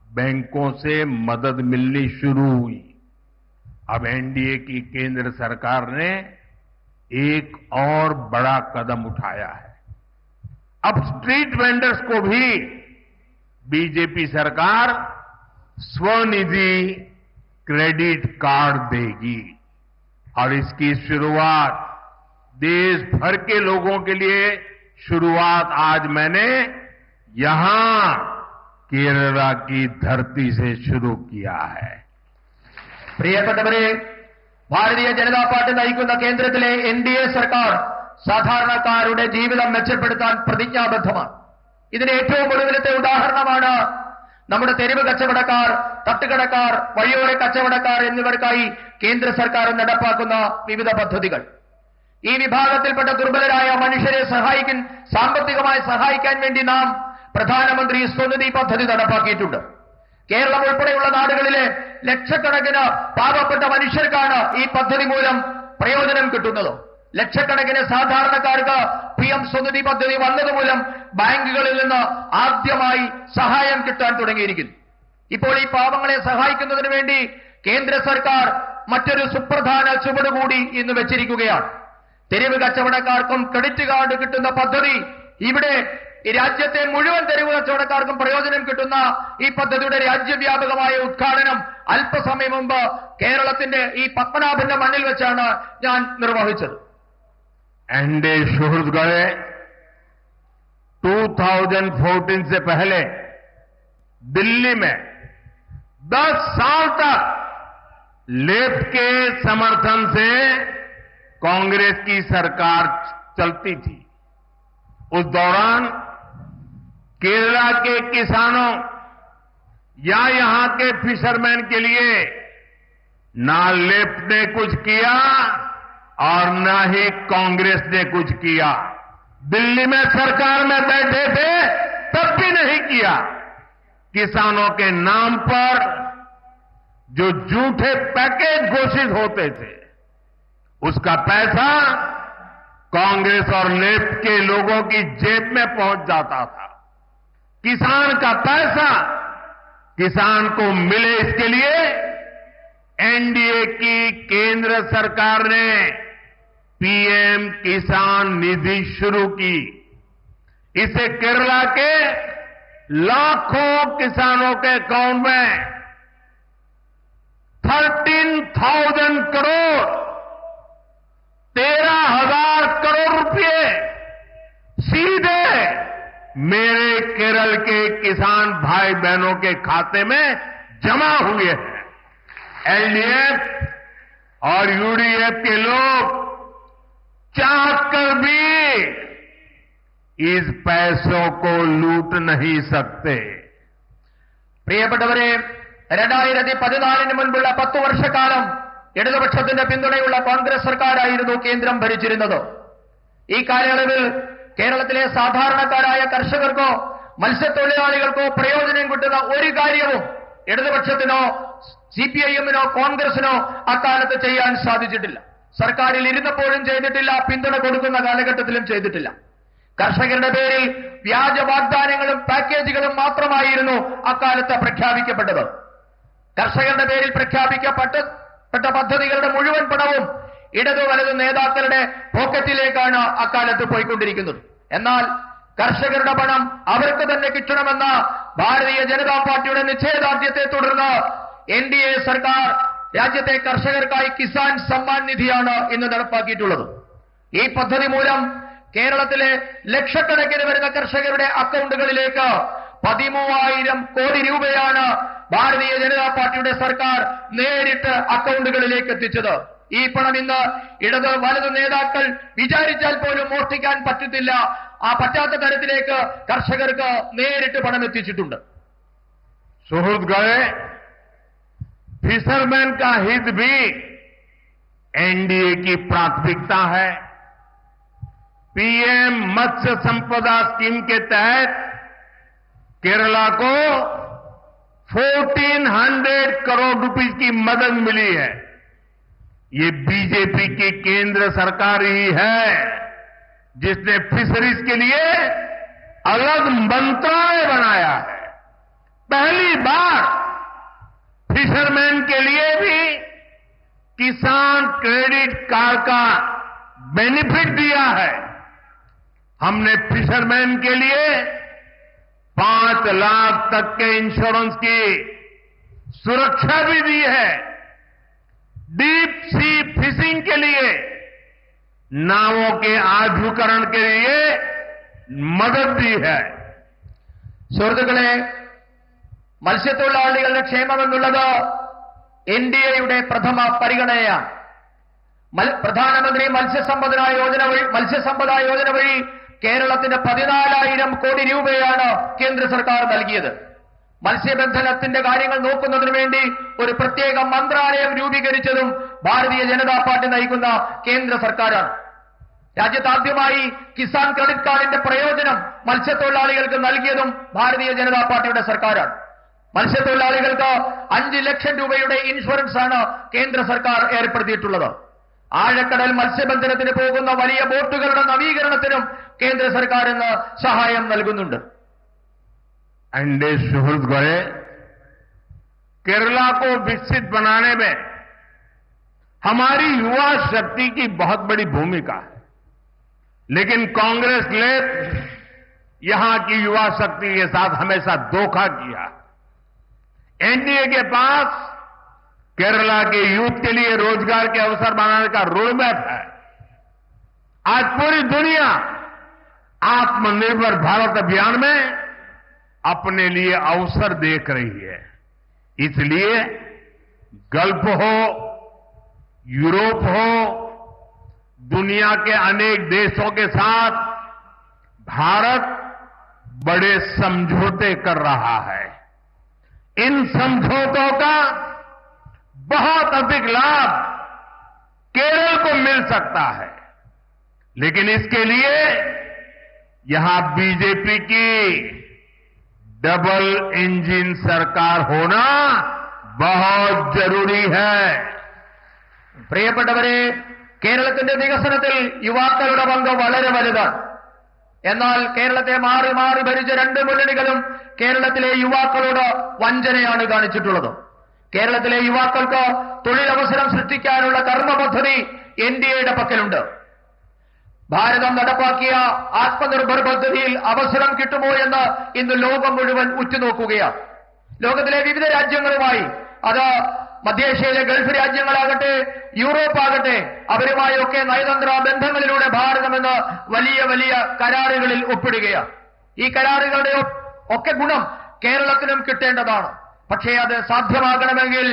बैंकों से मदद मिलनी शुरू हुई। अब एनडीए की केंद्र सरकार ने एक और बड़ा कदम उठाया है। अब स्ट्रीट वेंडर्स को भी बीजेपी सरकार स्वनिधि क्रेडिट कार्ड देगी और इसकी शुरुआत देश भर के लोगों के लिए आज मैंने यहां केरला की धरती से शुरू किया है। പ്രിയപ്പെട്ടവരെ, ഭാരതീയ ജനതാ പാർട്ടി നയിക്കുന്ന കേന്ദ്രത്തിലെ എൻഡിഎ സർക്കാർ സാധാരണക്കാരുടെ ജീവിതം മെച്ചപ്പെടുത്താൻ പ്രതിജ്ഞാബദ്ധമാണ്. ഇതിന് ഏറ്റവും ഒടുവിലത്തെ ഉദാഹരണമാണ് നമ്മുടെ തെരുവ് കച്ചവടക്കാർ, തട്ടുകടക്കാർ, വഴിയോര കച്ചവടക്കാർ എന്നിവർക്കായി കേന്ദ്ര സർക്കാർ നടപ്പാക്കുന്ന വിവിധ പദ്ധതികൾ. ഈ വിഭാഗത്തിൽപ്പെട്ട ദുർബലരായ മനുഷ്യരെ സാമ്പത്തികമായി സഹായിക്കാൻ വേണ്ടി നാം പ്രധാനമന്ത്രി സ്വനിധി പദ്ധതി നടപ്പാക്കിയിട്ടുണ്ട്. കേരളം ഉൾപ്പെടെയുള്ള നാടുകളിലെ ലക്ഷക്കണക്കിന് പാവപ്പെട്ട മനുഷ്യർക്കാണ് ഈ പദ്ധതി മൂലം പ്രയോജനം കിട്ടുന്നത്. ലക്ഷക്കണക്കിന് സാധാരണക്കാർക്ക് PM സ്വനിധി പദ്ധതി വന്നതുമൂലം ബാങ്കുകളിൽ നിന്ന് ആദ്യമായി സഹായം കിട്ടാൻ തുടങ്ങിയിരിക്കുന്നു. ഇപ്പോൾ ഈ പാവങ്ങളെ സഹായിക്കുന്നതിന് വേണ്ടി കേന്ദ്ര സർക്കാർ മറ്റൊരു സുപ്രധാന ചുവട് കൂടി ഇന്ന് വെച്ചിരിക്കുകയാണ്. തെരുവ് കച്ചവടക്കാർക്കും ക്രെഡിറ്റ് കാർഡ് കിട്ടുന്ന പദ്ധതി, ഇവിടെ ഈ രാജ്യത്തെ മുഴുവൻ തെരുവ് കച്ചവടക്കാർക്കും പ്രയോജനം കിട്ടുന്ന ഈ പദ്ധതിയുടെ രാജ്യവ്യാപകമായ ഉദ്ഘാടനം അല്പസമയം മുമ്പ് കേരളത്തിന്റെ ഈ പത്മനാഭന്റെ മണ്ണിൽ വെച്ചാണ് ഞാൻ നിർവഹിച്ചത്. एनडीए सुहृद गए 2014 से पहले दिल्ली में 10 साल तक लेफ्ट के समर्थन से कांग्रेस की सरकार चलती थी। उस दौरान केरला के किसानों या यहां के फिशरमैन के लिए ना लेफ्ट ने कुछ किया और न ही कांग्रेस ने कुछ किया। दिल्ली में सरकार में बैठे थे तब भी नहीं किया। किसानों के नाम पर जो झूठे पैकेज घोषित होते थे उसका पैसा कांग्रेस और लेफ्ट के लोगों की जेब में पहुंच जाता था। किसान का पैसा किसान को मिले, इसके लिए एनडीए की केंद्र सरकार ने PM किसान निधि शुरू की। इसे केरला के लाखों किसानों के अकाउंट में 13,000 करोड़ 13,000 करोड़ रुपए सीधे मेरे केरल के किसान भाई बहनों के खाते में जमा हुए हैं। एलडीएफ और यूडीएफ के लोग चाहकर भी इस पैसों को लूट नहीं सकते। പ്രിയപ്പെട്ടവരെ, 2014 മുൻപുള്ള 10 വർഷക്കാലം ഇടതുപക്ഷത്തിന്റെ പിന്തുണയുള്ള കോൺഗ്രസ് സർക്കാരായിരുന്നു കേന്ദ്രം ഭരിച്ചിരുന്നത്. ഈ കാലയളവിൽ കേരളത്തിലെ സാധാരണക്കാരായ കർഷകർക്കോ മത്സ്യത്തൊഴിലാളികൾക്കോ പ്രയോജനം കിട്ടുന്ന ഒരു കാര്യവും ഇടതുപക്ഷത്തിനോ CPIM-നോ കോൺഗ്രസിനോ അക്കാലത്ത് ചെയ്യാൻ സാധിച്ചിട്ടില്ല. സർക്കാരിൽ ഇരുന്നപ്പോഴും ചെയ്തിട്ടില്ല, പിന്തുണ കൊടുക്കുന്ന കാലഘട്ടത്തിലും ചെയ്തിട്ടില്ല. കർഷകരുടെ പേരിൽ വ്യാജ വാഗ്ദാനങ്ങളും പാക്കേജുകളും മാത്രമായിരുന്നു അക്കാലത്ത് പ്രഖ്യാപിക്കപ്പെട്ടത്. കർഷകരുടെ പേരിൽ പ്രഖ്യാപിക്കപ്പെട്ട പദ്ധതികളുടെ മുഴുവൻ പണവും ഇടതു വലതു നേതാക്കളുടെ പോക്കറ്റിലേക്കാണ് അക്കാലത്ത് പോയിക്കൊണ്ടിരിക്കുന്നത്. എന്നാൽ കർഷകരുടെ പണം അവർക്ക് തന്നെ കിട്ടണമെന്ന ഭാരതീയ ജനതാ പാർട്ടിയുടെ നിശ്ചയദാർഢ്യത്തെ തുടർന്ന് NDA സർക്കാർ രാജ്യത്തെ കർഷകർക്കായി കിസാൻ സമ്മാൻ നിധിയാണ് ഇന്ന് നടപ്പാക്കിയിട്ടുള്ളത്. ഈ പദ്ധതി മൂലം കേരളത്തിലെ ലക്ഷക്കണക്കിന് വരുന്ന കർഷകരുടെ അക്കൗണ്ടുകളിലേക്ക് 13,000 കോടി രൂപയാണ് ഭാരതീയ ജനതാ പാർട്ടിയുടെ സർക്കാർ നേരിട്ട് അക്കൗണ്ടുകളിലേക്ക് എത്തിച്ചത്. ഈ പണം ഇന്ന് ഇടത് വലതു നേതാക്കൾ വിചാരിച്ചാൽ പോലും മോഷ്ടിക്കാൻ പറ്റത്തില്ല, പറ്റാത്ത തരത്തിലേക്ക് കർഷകർക്ക് നേരിട്ട് പണം എത്തിച്ചിട്ടുണ്ട്. सुहृद गए फिशरमैन का हित भी एनडीए की प्राथमिकता है। PM मत्स्य संपदा स्कीम के तहत केरला को 1400 करोड़ रुपए की मदद मिली है। ये बीजेपी की केंद्र सरकार ही है जिसने फिशरीज के लिए अलग मंत्रालय बनाया है। पहली बार फिशरमैन के लिए भी किसान क्रेडिट कार्ड का बेनिफिट दिया है। हमने फिशरमैन के लिए 5 लाख तक के इंश्योरेंस की सुरक्षा भी दी है। डीप सी फिशिंग के लिए नावों के आधुनिकीकरण के लिए मदद दी है. സുഹൃത്തുക്കളെ, മത്സ്യത്തൊഴിലാളികളുടെ ക്ഷേമമെന്നുള്ളത് NDAയുടെ പ്രഥമ പരിഗണനയാണ്. പ്രധാനമന്ത്രി മത്സ്യസമ്പദാ യോജന വഴി കേരളത്തിന് 14,000 കോടി രൂപയാണ് കേന്ദ്ര സർക്കാർ നൽകിയത്. മത്സ്യബന്ധനത്തിന്റെ കാര്യങ്ങൾ നോക്കുന്നതിനു വേണ്ടി ഒരു പ്രത്യേക മന്ത്രാലയം രൂപീകരിച്ചതും ഭാരതീയ ജനതാ പാർട്ടി നയിക്കുന്ന കേന്ദ്ര സർക്കാരാണ്. രാജ്യത്ത് ആദ്യമായി കിസാൻ ക്രെഡിറ്റ് കാർഡിന്റെ പ്രയോജനം മത്സ്യത്തൊഴിലാളികൾക്ക് നൽകിയതും ഭാരതീയ ജനതാ പാർട്ടിയുടെ സർക്കാരാണ്. മത്സ്യത്തൊഴിലാളികൾക്ക് 5 ലക്ഷം രൂപയുടെ ഇൻഷുറൻസ് ആണ് കേന്ദ്ര സർക്കാർ ഏർപ്പെടുത്തിയിട്ടുള്ളത്. ആഴക്കടൽ മത്സ്യബന്ധനത്തിന് പോകുന്ന വലിയ ബോട്ടുകളുടെ നവീകരണത്തിനും കേന്ദ്ര സർക്കാർ ഇന്ന് സഹായം നൽകുന്നുണ്ട്. एनडीए सुहृद गए केरला को विकसित बनाने में हमारी युवा शक्ति की बहुत बड़ी भूमिका है, लेकिन कांग्रेस ने यहां की युवा शक्ति के साथ हमेशा धोखा किया. एनडीए के पास केरला के यूथ के लिए रोजगार के अवसर बनाने का रोडमैप है. आज पूरी दुनिया आत्मनिर्भर भारत अभियान में अपने लिए अवसर देख रही है. इसलिए गल्फ हो, यूरोप हो, दुनिया के अनेक देशों के साथ भारत बड़े समझौते कर रहा है. इन समझौतों का बहुत अधिक लाभ केरल को मिल सकता है, लेकिन इसके लिए यहां बीजेपी की डबल इंजन सरकार होना बहुत जरूरी है. പ്രിയപ്പെട്ടവരെ, കേരളത്തിന്റെ വികസനത്തിൽ യുവാക്കളുടെ പങ്ക് വളരെ വലുതാണ്. എന്നാൽ കേരളത്തെ മാറി മാറി ഭരിച്ച 2 മുന്നണികളും കേരളത്തിലെ യുവാക്കളോട് വഞ്ചനയാണ് കാണിച്ചിട്ടുള്ളത്. കേരളത്തിലെ യുവാക്കൾക്ക് തൊഴിലവസരം സൃഷ്ടിക്കാനുള്ള കർമ്മ പദ്ധതി എൻഡിഎയുടെ പക്കലുണ്ട്. ഭാരതം നടപ്പാക്കിയ ആത്മനിർഭർ പദ്ധതിയിൽ അവസരം കിട്ടുമോ എന്ന് ഇന്ന് ലോകം മുഴുവൻ ഉറ്റുനോക്കുകയാണ്. ലോകത്തിലെ വിവിധ രാജ്യങ്ങളുമായി, അത് മധ്യേഷ്യയിലെ ഗൾഫ് രാജ്യങ്ങളാകട്ടെ, യൂറോപ്പ് ആകട്ടെ, അവരുമായൊക്കെ നയതന്ത്ര ബന്ധങ്ങളിലൂടെ ഭാരതം ഇന്ന് വലിയ വലിയ കരാറുകളിൽ ഒപ്പിടുകയാണ്. ഈ കരാറുകളുടെ ഒക്കെ ഗുണം കേരളത്തിനും കിട്ടേണ്ടതാണ്. പക്ഷേ അത് സാധ്യമാകണമെങ്കിൽ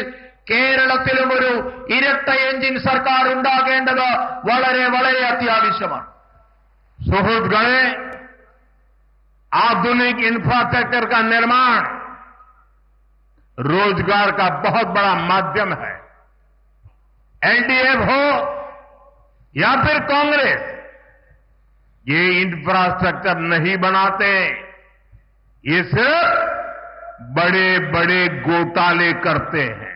കേരളത്തിലും ഒരു ഇരട്ട എഞ്ചിൻ സർക്കാർ ഉണ്ടാകേണ്ടത് വളരെ വളരെ അത്യാവശ്യമാണ്. सुहृदगणे, आधुनिक इंफ्रास्ट्रक्चर का निर्माण रोजगार का बहुत बड़ा माध्यम है. एलडीएफ हो या फिर कांग्रेस, ये इंफ्रास्ट्रक्चर नहीं बनाते. ये सिर्फ बड़े बड़े घोटाले करते हैं.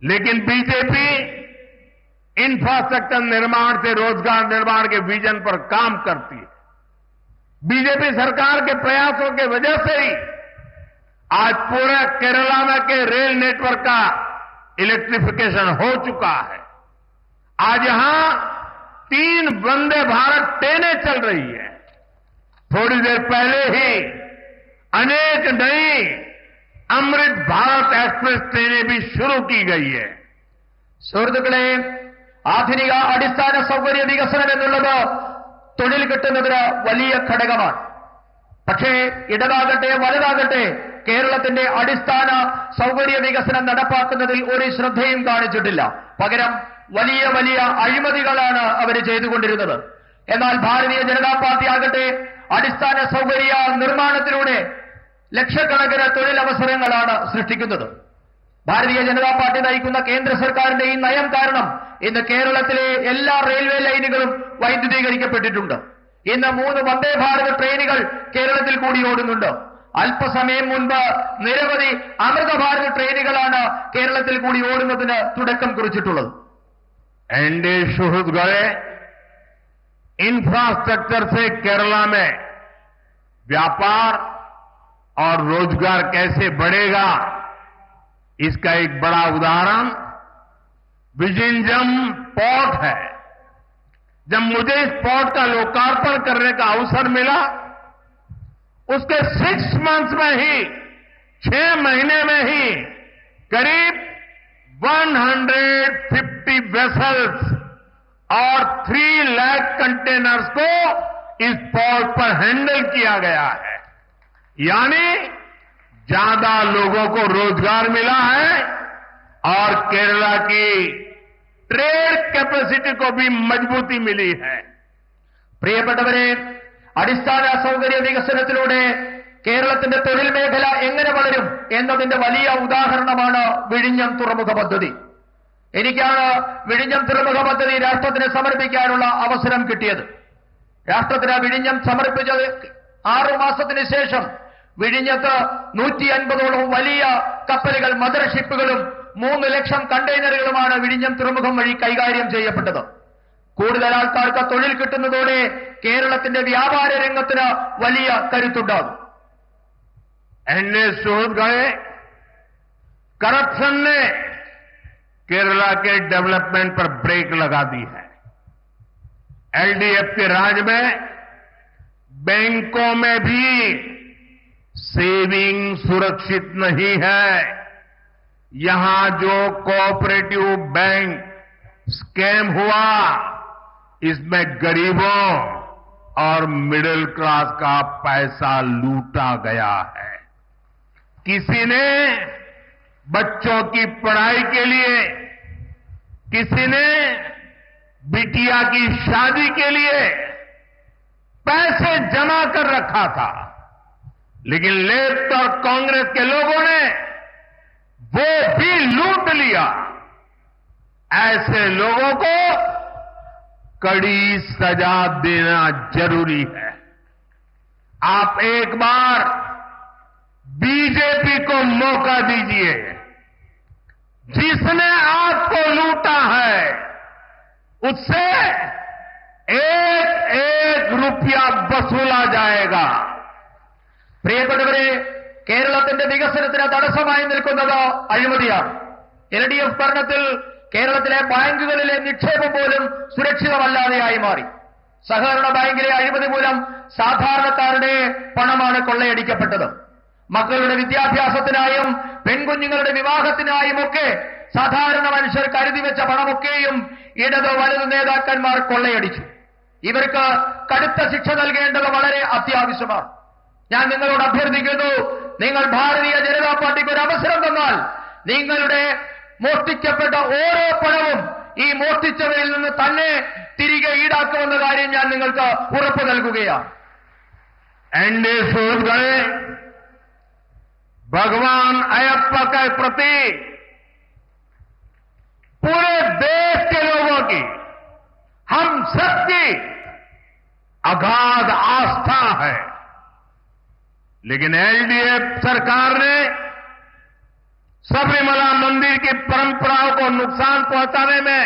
लेकिन बीजेपी इंफ्रास्ट्रक्चर निर्माण से रोजगार निर्माण के विजन पर काम करती है. बीजेपी सरकार के प्रयासों के वजह से ही आज पूरे केरला में के रेल नेटवर्क का इलेक्ट्रिफिकेशन हो चुका है. आज यहां 3 वंदे भारत ट्रेनें चल रही है. थोड़ी देर पहले ही अनेक नई अमृत भारत एक्सप्रेस ट्रेनें भी शुरू की गई है. സുഹൃത്തുക്കളെ, ആധുനിക അടിസ്ഥാന സൗകര്യ വികസനം എന്നുള്ളത് തൊഴിൽ കിട്ടുന്നതിന് വലിയ ഘടകമാണ്. പക്ഷേ ഇടതാകട്ടെ വലതാകട്ടെ കേരളത്തിന്റെ അടിസ്ഥാന സൗകര്യ വികസനം നടപ്പാക്കുന്നതിൽ ഒരു ശ്രദ്ധയും കാണിച്ചിട്ടില്ല. പകരം വലിയ വലിയ അഴിമതികളാണ് അവർ ചെയ്തുകൊണ്ടിരുന്നത്. എന്നാൽ ഭാരതീയ ജനതാ പാർട്ടി ആകട്ടെ അടിസ്ഥാന സൗകര്യ നിർമ്മാണത്തിലൂടെ ലക്ഷക്കണക്കിന് തൊഴിലവസരങ്ങളാണ് സൃഷ്ടിക്കുന്നത്. ഭാരതീയ ജനതാ പാർട്ടി നയിക്കുന്ന കേന്ദ്ര സർക്കാരിന്റെ ഈ നയം കാരണം ഇന്ന് കേരളത്തിലെ എല്ലാ റെയിൽവേ ലൈനുകളും വൈദ്യുതീകരിക്കപ്പെട്ടിട്ടുണ്ട്. ഇന്ന് 3 വന്ദേ ഭാരത് ട്രെയിനുകൾ കേരളത്തിൽ കൂടി ഓടുന്നുണ്ട്. അല്പസമയം മുൻപ് നിരവധി അമൃത ഭാരത് ട്രെയിനുകളാണ് കേരളത്തിൽ കൂടി ഓടുന്നതിന് തുടക്കം കുറിച്ചിട്ടുള്ളത്. एनडीए सुहृद गए इंफ्रास्ट्रक्चर से केरला में व्यापार और रोजगार कैसे बढ़ेगा, इसका एक बड़ा उदाहरण विजिंजम पोर्ट है. जब मुझे इस पोर्ट का लोकार्पण करने का अवसर मिला, उसके 6 मंथ्स में ही, 6 महीने में ही करीब 150 वेसल्स और 3 लाख कंटेनर्स को इस पोर्ट पर हैंडल किया गया है. यानी ज्यादा लोगों को रोजगार मिला है और केरला की ट्रेड कैपेसिटी को भी मजबूती मिली है. പ്രിയപ്പെട്ടവരെ, അടിസ്ഥാന സൗകര്യ വികസനത്തിലൂടെ കേരളത്തിന്റെ തൊഴിൽ മേഖല എങ്ങനെ വളരും എന്നതിന്റെ വലിയ ഉദാഹരണമാണ് വിഴിഞ്ഞം തുറമുഖ പദ്ധതി. എനിക്കാണ് വിഴിഞ്ഞം തുറമുഖ പദ്ധതി രാഷ്ട്രത്തിന് സമർപ്പിക്കാനുള്ള അവസരം കിട്ടിയത്. രാഷ്ട്രത്തിന് വിഴിഞ്ഞം സമർപ്പിച്ചത് 6 മാസത്തിന് ശേഷം വിഴിഞ്ഞത്ത് 150ഓളം വലിയ കപ്പലുകൾ മദർഷിപ്പുകളും 3 ലക്ഷം കണ്ടെയ്നറുകളുമാണ് വിഴിഞ്ഞം തുറമുഖം വഴി കൈകാര്യം ചെയ്യപ്പെട്ടത്. കൂടുതൽ ആൾക്കാർക്ക് തൊഴിൽ കിട്ടുന്നതോടെ കേരളത്തിന്റെ വ്യാപാര രംഗത്തിന് വലിയ കരുത്തുണ്ടാകും. एनडीए सूरत गए करप्शन ने केरला के डेवलपमेंट पर ब्रेक लगा दी है. एलडीएफ के राज में बैंकों में भी सेविंग सुरक्षित नहीं है. यहां जो कोऑपरेटिव बैंक स्कैम हुआ, इसमें गरीबों और मिडिल क्लास का पैसा लूटा गया है. किसी ने बच्चों की पढ़ाई के लिए, किसी ने बिटिया की शादी के लिए पैसे जमा कर रखा था, लेकिन लेफ्ट और कांग्रेस के लोगों ने वो भी लूट लिया. ऐसे लोगों को कड़ी सजा देना जरूरी है. आप एक बार बीजेपी को मौका दीजिए. जिसने आपको लूटा है उससे एक रुपया वसूला जाएगा. പ്രിയപ്പെട്ടവരെ, കേരളത്തിന്റെ വികസനത്തിന് തടസ്സമായി നിൽക്കുന്നത് അഴിമതിയാണ്. LDF ഭരണത്തിൽ കേരളത്തിലെ ബാങ്കുകളിലെ നിക്ഷേപം പോലും സുരക്ഷിതമല്ലാതെയായി മാറി. സഹകരണ ബാങ്കിലെ അഴിമതി മൂലം സാധാരണക്കാരുടെ പണമാണ് കൊള്ളയടിക്കപ്പെട്ടത്. മക്കളുടെ വിദ്യാഭ്യാസത്തിനായും പെൺകുഞ്ഞുങ്ങളുടെ വിവാഹത്തിനായുമൊക്കെ സാധാരണ മനുഷ്യർ കരുതി വെച്ച പണമൊക്കെയും ഇടത് വലതു നേതാക്കന്മാർ കൊള്ളയടിച്ചു. ഇവർക്ക് കടുത്ത ശിക്ഷ നൽകേണ്ടത് വളരെ അത്യാവശ്യമാണ്. ഞാൻ നിങ്ങളോട് അഭ്യർത്ഥിക്കുന്നു, നിങ്ങൾ ഭാരതീയ ജനതാ പാർട്ടിക്ക് ഒരു അവസരം തന്നാൽ നിങ്ങളുടെ മോഷ്ടിക്കപ്പെട്ട ഓരോ പണവും ഈ മോഷ്ടിച്ചവരിൽ നിന്ന് തന്നെ തിരികെ ഈടാക്കുമെന്ന കാര്യം ഞാൻ നിങ്ങൾക്ക് ഉറപ്പ് നൽകുകയാണ്. एनडीए सूरत गए भगवान अयप्पा के प्रति पूरे देश के लोगों की, हम सबकी अगाध आस्था है. लेकिन एलडीएफ सरकार ने सबरीमला मंदिर की परंपराओं को नुकसान पहुंचाने में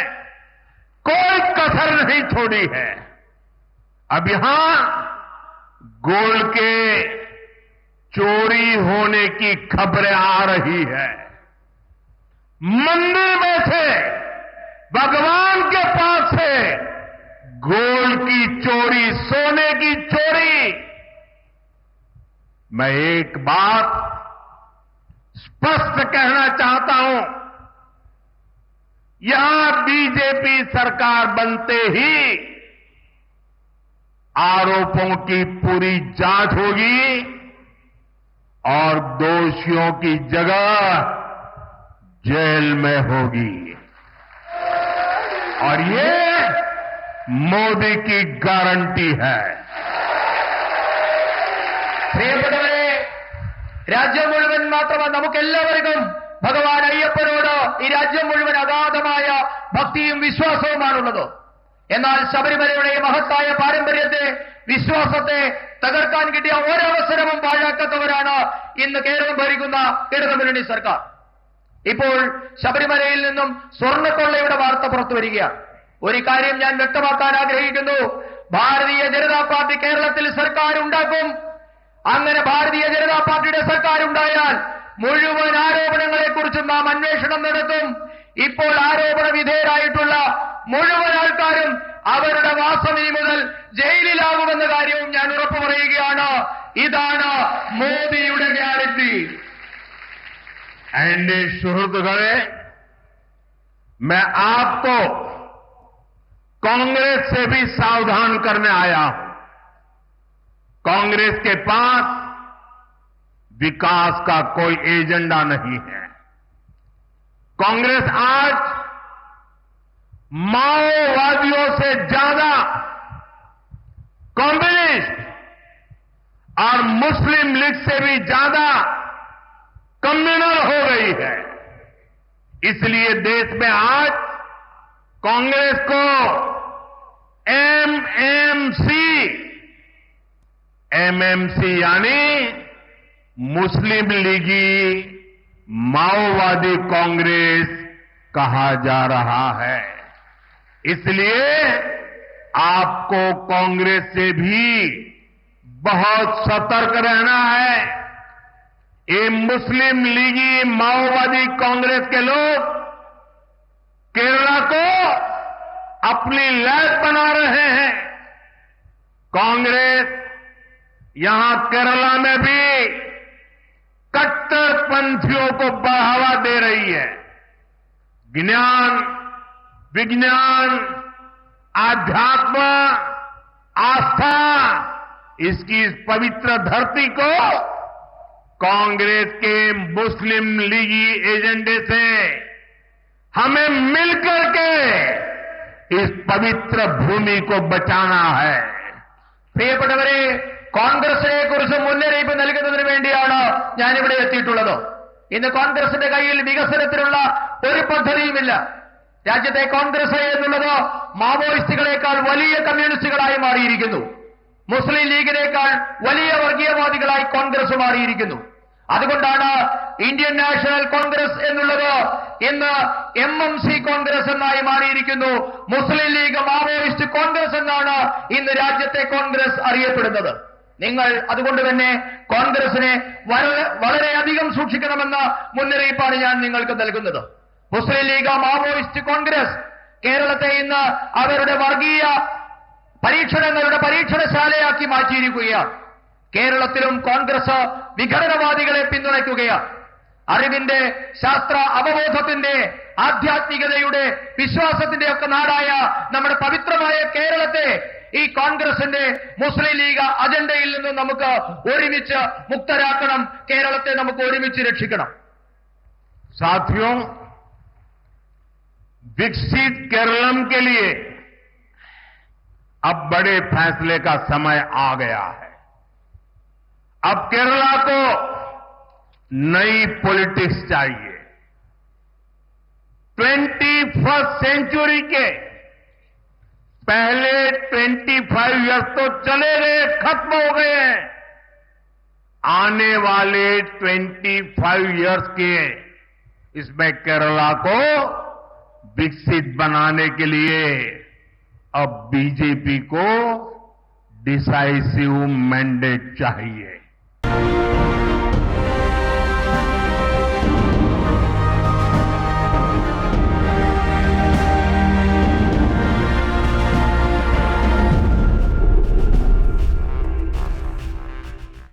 कोई कसर नहीं छोड़ी है. अब यहां गोल्ड के चोरी होने की खबरें आ रही है. मंदिर में से, भगवान के पास से गोल्ड की चोरी, सोने की चोरी. मैं एक बात स्पष्ट कहना चाहता हूं, यहां बीजेपी सरकार बनते ही आरोपों की पूरी जांच होगी और दोषियों की जगह जेल में होगी. और ये मोदी की गारंटी है. പ്രിയപ്പെട്ടവരെ, രാജ്യം മുഴുവൻ മാത്രമല്ല, നമുക്കെല്ലാവർക്കും ഭഗവാൻ അയ്യപ്പനോട് ഈ രാജ്യം മുഴുവൻ അഗാധമായ ഭക്തിയും വിശ്വാസവുമാണുള്ളത്. എന്നാൽ ശബരിമലയുടെ മഹത്തായ പാരമ്പര്യത്തെ, വിശ്വാസത്തെ തകർക്കാൻ കിട്ടിയ ഒരവസരവും പാഴാക്കാത്തവരാണ് ഇന്ന് കേരളം ഭരിക്കുന്ന ഇടതുമുന്നണി സർക്കാർ. ഇപ്പോൾ ശബരിമലയിൽ നിന്നും സ്വർണ്ണക്കൊള്ളയുടെ വാർത്ത പുറത്തു വരികയാണ്. ഒരു കാര്യം ഞാൻ വ്യക്തമാക്കാൻ ആഗ്രഹിക്കുന്നു, ഭാരതീയ ജനതാ പാർട്ടി കേരളത്തിൽ സർക്കാർ ഉണ്ടാക്കും. അങ്ങനെ ഭാരതീയ ജനതാ പാർട്ടിയുടെ സർക്കാർ ഉണ്ടായാൽ മുഴുവൻ ആരോപണങ്ങളെക്കുറിച്ചും നാം അന്വേഷണം നടത്തും. ഇപ്പോൾ ആരോപണ വിധേയരായിട്ടുള്ള മുഴുവൻ ആൾക്കാരും അവരുടെ വാസം ഇനി മുതൽ ജയിലിലാകുമെന്ന കാര്യവും ഞാൻ ഉറപ്പു പറയുകയാണ്. ഇതാണ് മോദിയുടെ ഗ്യാരണ്ടി. एनडीए सूरत गए, मैं आपको कांग्रेस से भी सावधान करने आया हूं. कांग्रेस के पास विकास का कोई एजेंडा नहीं है. कांग्रेस आज माओवादियों से ज्यादा कम्युनिस्ट और मुस्लिम लीग से भी ज्यादा कम्युनल हो गई है. इसलिए देश में आज कांग्रेस को एमएमसी यानी मुस्लिम लीगी माओवादी कांग्रेस कहा जा रहा है। इसलिए आपको कांग्रेस से भी बहुत सतर्क रहना है। ये मुस्लिम लीगी माओवादी कांग्रेस के लोग केरला को अपनी लैब बना रहे हैं। कांग्रेस यहां केरला में भी कट्टरपंथियों को बढ़ावा दे रही है। ज्ञान, विज्ञान, आध्यात्म, आस्था, इसकी इस पवित्र धरती को कांग्रेस के मुस्लिम लीगी एजेंडे से हमें मिलकर के इस पवित्र भूमि को बचाना है। പ്രിയപ്പെട്ടവരെ, കോൺഗ്രസിനെ കുറിച്ച് മുന്നറിയിപ്പ് നൽകുന്നതിന് വേണ്ടിയാണ് ഞാനിവിടെ എത്തിയിട്ടുള്ളത്. ഇന്ന് കോൺഗ്രസിന്റെ കയ്യിൽ വികസനത്തിനുള്ള ഒരു പദ്ധതിയുമില്ല. രാജ്യത്തെ കോൺഗ്രസ് എന്നുള്ളത് മാവോയിസ്റ്റുകളെക്കാൾ വലിയ കമ്മ്യൂണിസ്റ്റുകളായി മാറിയിരിക്കുന്നു. മുസ്ലിം ലീഗിനേക്കാൾ വലിയ വർഗീയവാദികളായി കോൺഗ്രസ് മാറിയിരിക്കുന്നു. അതുകൊണ്ടാണ് ഇന്ത്യൻ നാഷണൽ കോൺഗ്രസ് എന്നുള്ളത് ഇന്ന് MMC കോൺഗ്രസ് എന്നായി മാറിയിരിക്കുന്നു. മുസ്ലിം ലീഗ് മാവോയിസ്റ്റ് കോൺഗ്രസ് എന്നാണ് ഇന്ന് രാജ്യത്തെ കോൺഗ്രസ് അറിയപ്പെടുന്നത്. നിങ്ങൾ അതുകൊണ്ട് തന്നെ കോൺഗ്രസിനെ വളരെയധികം സൂക്ഷിക്കണമെന്ന മുന്നറിയിപ്പാണ് ഞാൻ നിങ്ങൾക്ക് നൽകുന്നത്. മുസ്ലിം ലീഗ് മാവോയിസ്റ്റ് കോൺഗ്രസ് കേരളത്തെ ഇന്ന് അവരുടെ വർഗീയ പരീക്ഷണങ്ങളുടെ പരീക്ഷണശാലയാക്കി മാറ്റിയിരിക്കുകയാണ്. കേരളത്തിലും കോൺഗ്രസ് വിഘടനവാദികളെ പിന്തുണയ്ക്കുകയാണ്. അറിവിന്റെ, ശാസ്ത്ര അവബോധത്തിന്റെ, ആധ്യാത്മികതയുടെ, വിശ്വാസത്തിന്റെ ഒക്കെ നാടായ നമ്മുടെ പവിത്രമായ കേരളത്തെ ഈ കോൺഗ്രസിന്റെ മുസ്ലിം ലീഗ് അജണ്ടയിൽ നിന്ന് നമുക്ക് ഒരുമിച്ച് മുക്തരാക്കണം. കേരളത്തെ നമുക്ക് ഒരുമിച്ച് രക്ഷിക്കണം. साथियों, विकसित केरलम के लिए अब बड़े फैसले का समय आ गया है। अब केरला को नई पॉलिटिक्स चाहिए। 21st सेंचुरी के पहले 25 इयर्स तो चले गए, खत्म हो गए हैं। आने वाले 25 इयर्स के इसमें केरला को विकसित बनाने के लिए अब बीजेपी को डिसाइसिव मैंडेट चाहिए।